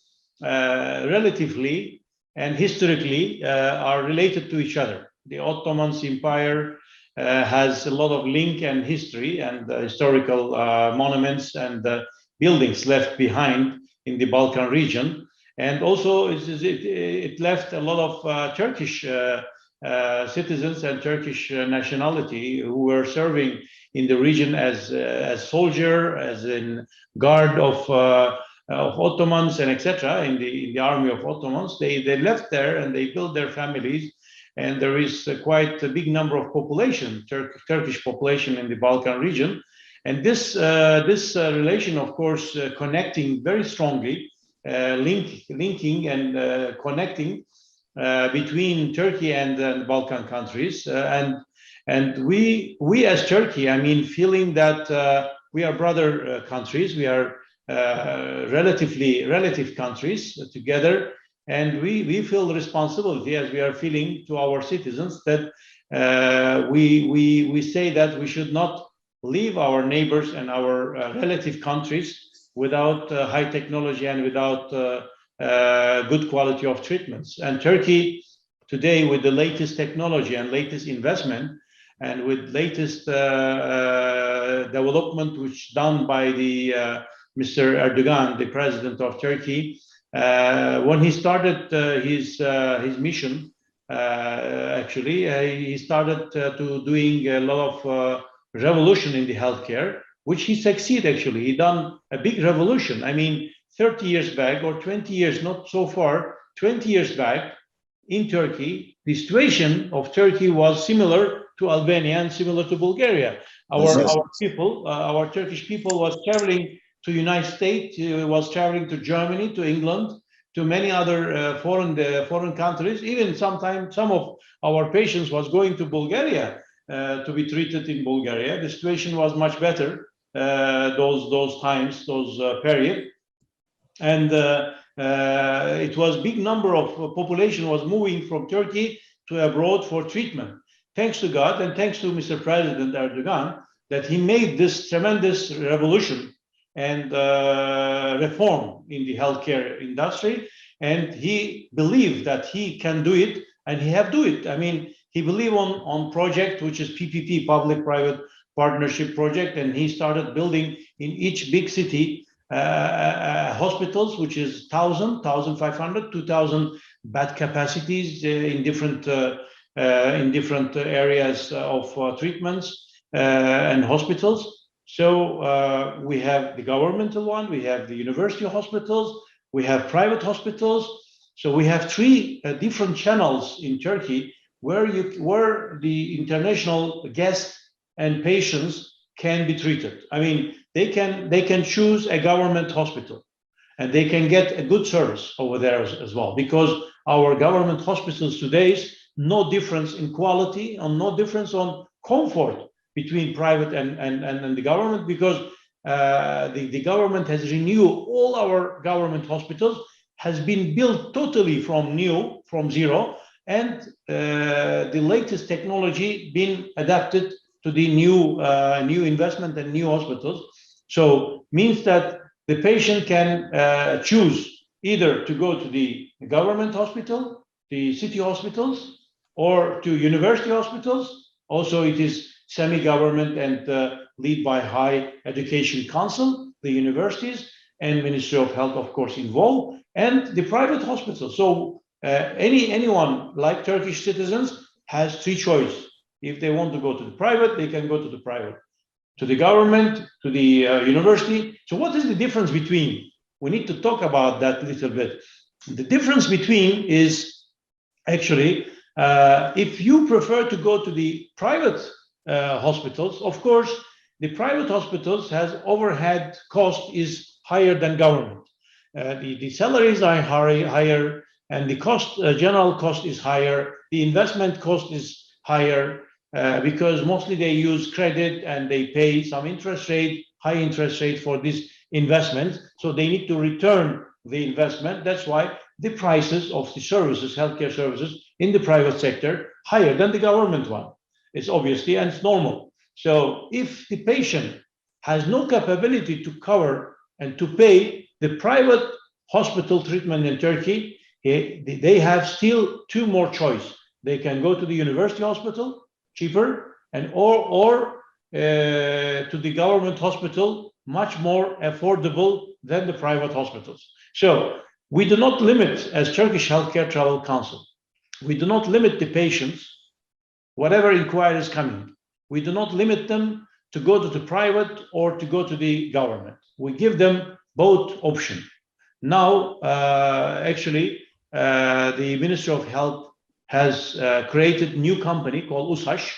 relatively and historically are related to each other. The Ottoman Empire has a lot of link and history and historical monuments and buildings left behind in the Balkan region. And also it left a lot of Turkish citizens and Turkish nationality who were serving in the region as soldier, as in guard of Ottomans, and etc. in the army of Ottomans. They left there and they built their families. And there is quite a big number of population, Turkish population in the Balkan region. And this relation, of course, connecting very strongly, linking and connecting between Turkey and the Balkan countries. And we as Turkey, I mean, feeling that we are brother countries, we are relative countries together. And we feel responsibility, as we are feeling to our citizens, that we say that we should not leave our neighbors and our relative countries without high technology and without good quality of treatments. And Turkey today, with the latest technology and latest investment, and with latest development which done by the Mr. Erdogan, the president of Turkey, when he started his mission, actually, he started to doing a lot of revolution in the healthcare, which he succeeded. Actually, he done a big revolution. I mean, 30 years back, or 20 years, not so far, 20 years back in Turkey, the situation of Turkey was similar to Albania and similar to Bulgaria. Our people, our Turkish people, was traveling to United States, was traveling to Germany, to England, to many other foreign countries. Even sometimes some of our patients was going to Bulgaria to be treated in Bulgaria. The situation was much better those times, those period, and it was big number of population was moving from Turkey to abroad for treatment. Thanks to God and thanks to Mr. President Erdogan, that he made this tremendous revolution and reform in the healthcare industry, and he believed that he can do it, and he have do it. I mean, he believed on project which is PPP, public-private partnership project, and he started building in each big city hospitals, which is 1,000, 1,500, 2,000 bed capacities in different areas of treatments and hospitals. So we have the governmental one, we have the university hospitals, we have private hospitals. So we have three different channels in Turkey where the international guests and patients can be treated. I mean, they can choose a government hospital, and they can get a good service over there as well, because our government hospitals today is no difference in quality and no difference on comfort between private and the government, because the government has renewed all our government hospitals, has been built totally from zero, and the latest technology been adapted to the new investment and new hospitals. So means that the patient can choose either to go to the government hospital, the city hospitals, or to university hospitals. Also, it is semi-government and led by High Education Council, the universities, and Ministry of Health, of course, involved, and the private hospitals. So anyone like Turkish citizens has three choices. If they want to go to the private, they can go to the private, to the government, to the university. So what is the difference between? We need to talk about that a little bit. The difference between is actually, if you prefer to go to the private hospitals, of course, the private hospitals has overhead cost is higher than government. The salaries are higher, and the cost, general cost is higher. The investment cost is higher because mostly they use credit and they pay some interest rate, high interest rate for this investment. So they need to return the investment. That's why the prices of the services, healthcare services in the private sector, higher than the government one. It's obviously, and it's normal. So if the patient has no capability to cover and to pay the private hospital treatment in Turkey, they have still two more choices. They can go to the university hospital, cheaper, and or to the government hospital, much more affordable than the private hospitals. So we do not limit, as Turkish Healthcare Travel Council, we do not limit the patients, whatever inquiry is coming. We do not limit them to go to the private or to go to the government. We give them both options. Now, actually, the Ministry of Health has created a new company called USAŞ.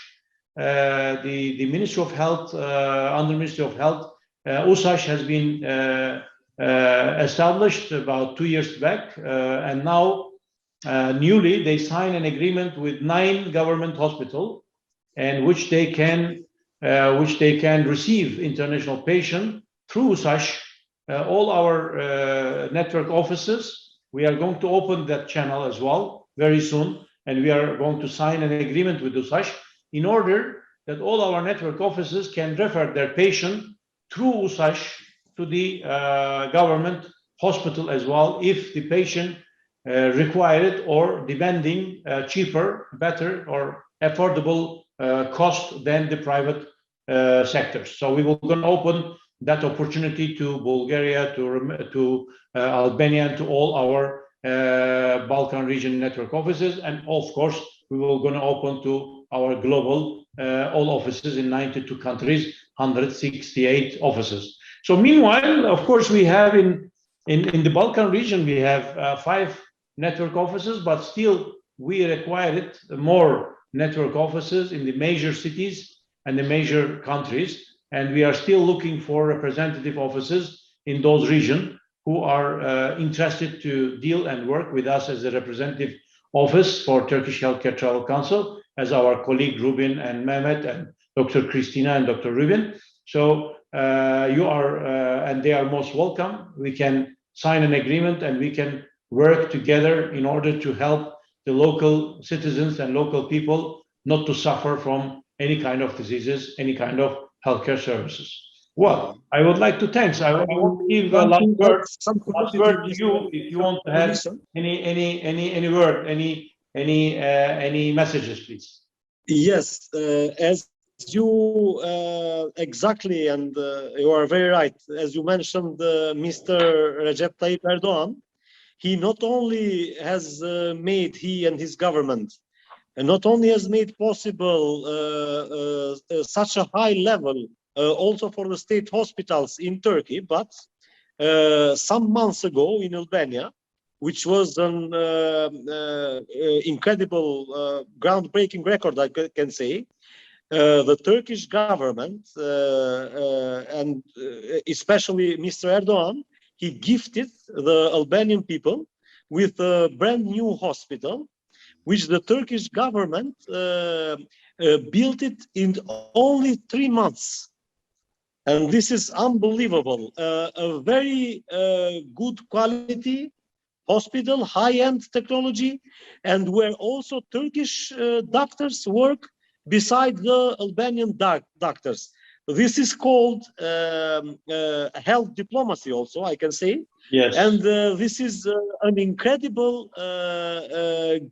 The Ministry of Health, under Ministry of Health, USAŞ has been established about 2 years back, and now newly they signed an agreement with 9 government hospitals, and which they can receive international patients through USAŞ. All our network offices, we are going to open that channel as well very soon, and we are going to sign an agreement with USAŞ in order that all our network offices can refer their patient through USAŞ to the government hospital as well, if the patient require it, or demanding cheaper, better, or affordable cost than the private sectors. So we will going to open that opportunity to Bulgaria, to Albania, and to all our Balkan region network offices, and of course we will going to open to our global all offices in 92 countries, 168 offices. So meanwhile, of course, we have in the Balkan region, we have 5 network offices, but still we required more network offices in the major cities and the major countries, and we are still looking for representative offices in those regions. who are interested to deal and work with us as a representative office for Turkish Healthcare Travel Council, as our colleague Rubin and Mehmet and Dr. Christina and Dr. Rubin. So you are, and they are most welcome. We can sign an agreement and we can work together in order to help the local citizens and local people not to suffer from any kind of diseases, any kind of healthcare services. Well, I would like to thanks. I want to give a last word to you if you want to have any word, any messages, please. Yes, as you exactly, and you are very right. As you mentioned, Mr. Recep Tayyip Erdogan, he not only has made, he and his government, and not only has made possible such a high level also for the state hospitals in Turkey, but some months ago in Albania, which was an incredible, groundbreaking record, I can say, the Turkish government and especially Mr. Erdogan, he gifted the Albanian people with a brand new hospital, which the Turkish government built it in only 3 months. And this is unbelievable. A very good quality hospital, high-end technology, and where also Turkish doctors work beside the Albanian doctors. This is called health diplomacy also, I can say. Yes. And this is an incredible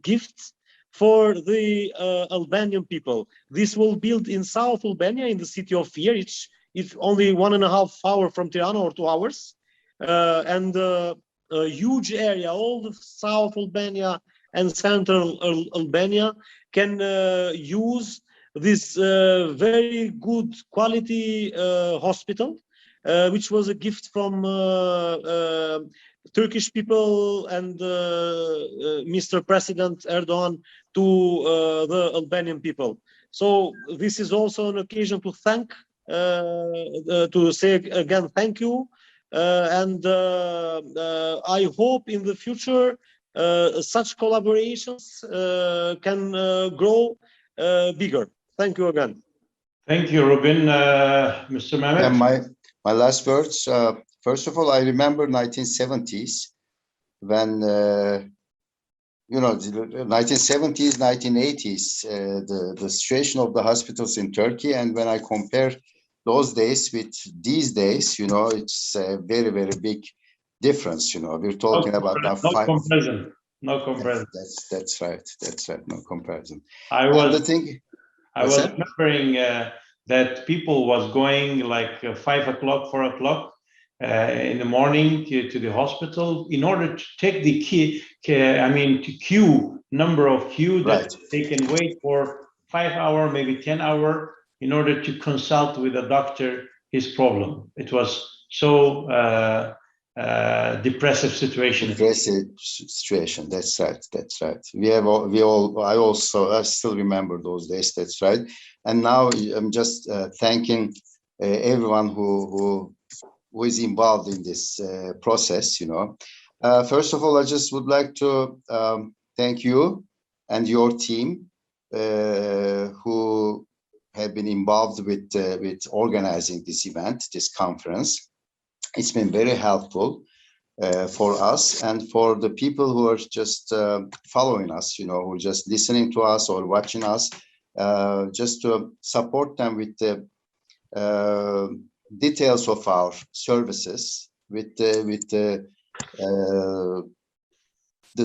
gift for the Albanian people. This will build in South Albania, in the city of Fier. It's only 1.5 hours from Tirana, or 2 hours. And a huge area, all of South Albania and Central Albania can use this very good quality hospital, which was a gift from Turkish people and Mr. President Erdogan to the Albanian people. So this is also an occasion to thank, to say again, thank you. And I hope in the future such collaborations can grow bigger. Thank you again. Thank you, Rubin. Mr. Mehmet? And my last words, first of all, I remember 1970s when, you know, the 1970s, 1980s, the situation of the hospitals in Turkey. And when I compare those days with these days, you know, it's a very, very big difference. You know, we're talking about now comparison. No comparison. That's right. That's right. No comparison. I was that? remembering that people was going like 5 o'clock, 4 o'clock in the morning to the hospital in order to take the number of queue that Right. they can wait for 5 hours, maybe 10 hours in order to consult with a doctor his problem. It was so depressive situation. Depressive situation. That's right. That's right. I still remember those days. That's right. And now I'm just thanking everyone who is involved in this process. You know, first of all, I just would like to thank you and your team who have been involved with organizing this event, this conference. It's been very helpful for us and for the people who are just following us, you know, who are just listening to us or watching us, just to support them with the details of our services, with the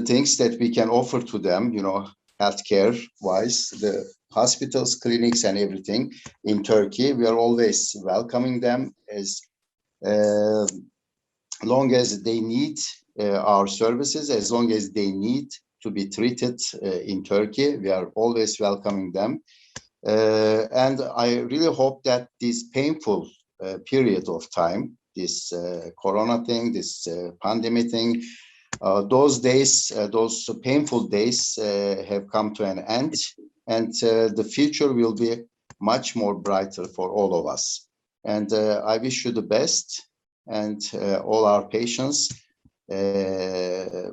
things that we can offer to them, you know, healthcare wise, the hospitals, clinics, and everything in Turkey. We are always welcoming them as long as they need our services, as long as they need to be treated in Turkey. We are always welcoming them. And I really hope that this painful period of time, this corona thing, this pandemic thing, those days, those painful days have come to an end, and the future will be much more brighter for all of us. And I wish you the best. and all our patients. Very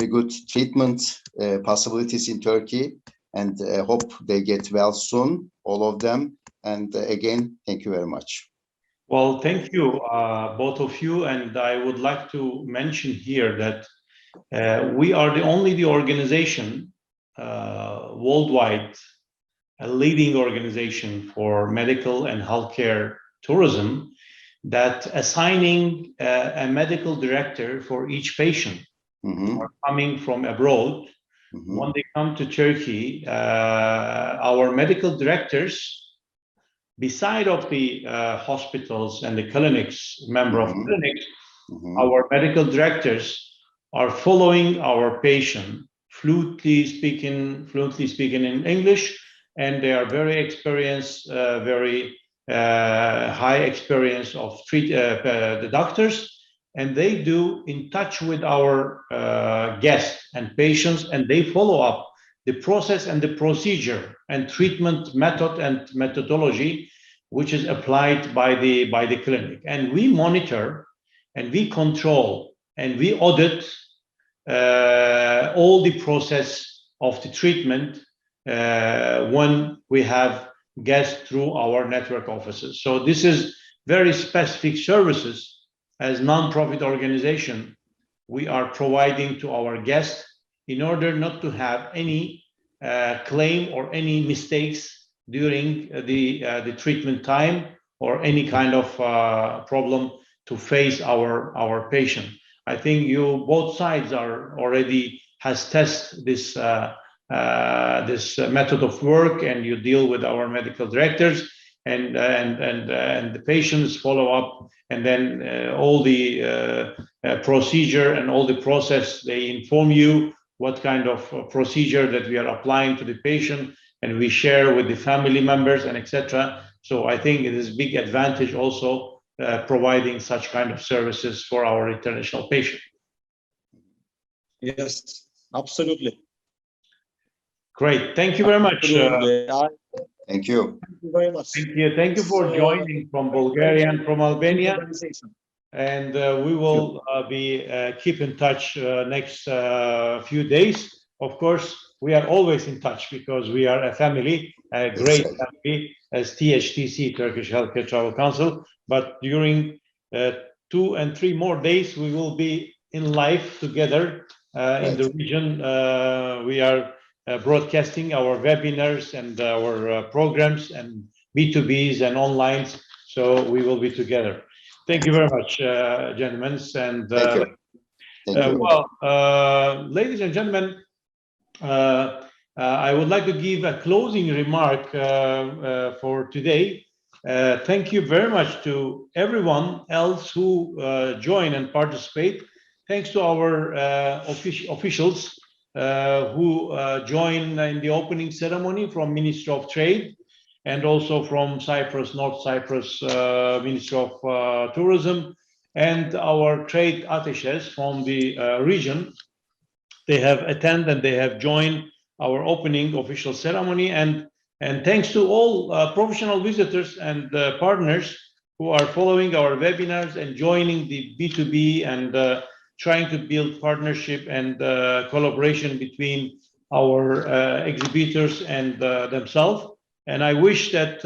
good treatment possibilities in Turkey, and hope they get well soon, all of them. And again, thank you very much. Well, thank you, both of you. And I would like to mention here that we are the only organization worldwide, a leading organization for medical and healthcare tourism, that assigning a medical director for each patient coming from abroad. When they come to Turkey, our medical directors, beside of the hospitals and the clinics, member of clinics, our medical directors are following our patient, fluently speaking in English, and they are very experienced, very high experience of the doctors, and they do in touch with our guests and patients, and they follow up the process and the procedure and treatment method and methodology which is applied by the clinic. And we monitor and we control and we audit all the process of the treatment when we have guests through our network offices. So this is very specific services as non-profit organization we are providing to our guests in order not to have any claim or any mistakes during the treatment time or any kind of problem to face our patient. I think you both sides are already has tested this this method of work, and you deal with our medical directors and the patients follow up, and then all the procedure and all the process, they inform you what kind of procedure that we are applying to the patient, and we share with the family members and etc. So I think it is a big advantage also providing such kind of services for our international patient. Yes, absolutely. Great, thank you very much. Thank you. Thank you very much. Thank you for joining from Bulgaria and from Albania. And we will keep in touch next few days. Of course, we are always in touch because we are a family, a great family as THTC, Turkish Healthcare Travel Council. But during 2 and 3 more days, we will be in live together in the region. We are broadcasting our webinars and our programs and B2Bs and online. So we will be together. Thank you very much, gentlemen. And thank you. Thank you. Well, ladies and gentlemen, I would like to give a closing remark for today. Thank you very much to everyone else who joined and participate. Thanks to our officials who joined in the opening ceremony from Ministry of Trade, and also from Cyprus, North Cyprus Ministry of Tourism, and our trade attaches from the region. They have attended and they have joined our opening official ceremony. And thanks to all professional visitors and partners who are following our webinars and joining the B2B and trying to build partnership and collaboration between our exhibitors and themselves. And I wish that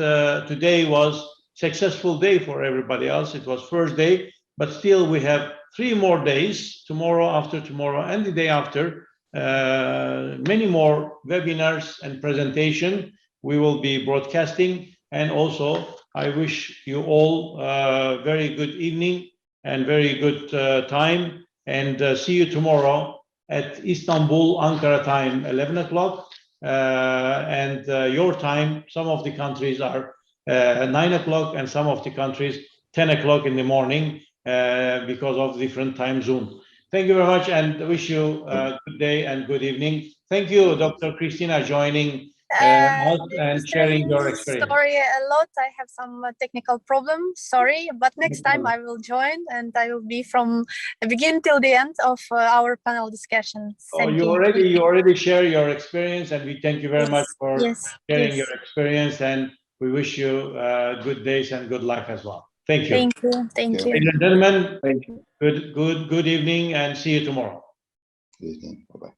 today was successful day for everybody else. It was first day, but still we have 3 more days, tomorrow, after tomorrow, and the day after, many more webinars and presentation we will be broadcasting. And also, I wish you all a very good evening and very good time, and see you tomorrow at Istanbul, Ankara time, 11 o'clock. And your time, some of the countries are 9 o'clock and some of the countries 10 o'clock in the morning because of different time zone. Thank you very much and wish you a good day and good evening. Thank you, Dr. Christina, joining us and sharing your experience. Sorry a lot, I have some technical problems, sorry, but next time I will join and I will be from the beginning till the end of our panel discussion. You already share your experience, and we thank you very much for sharing your experience, and we wish you good days and good luck as well. Thank you. Thank you. Thank Yeah. you. Ladies and gentlemen, Thank you. good evening and see you tomorrow. Good evening. Bye-bye.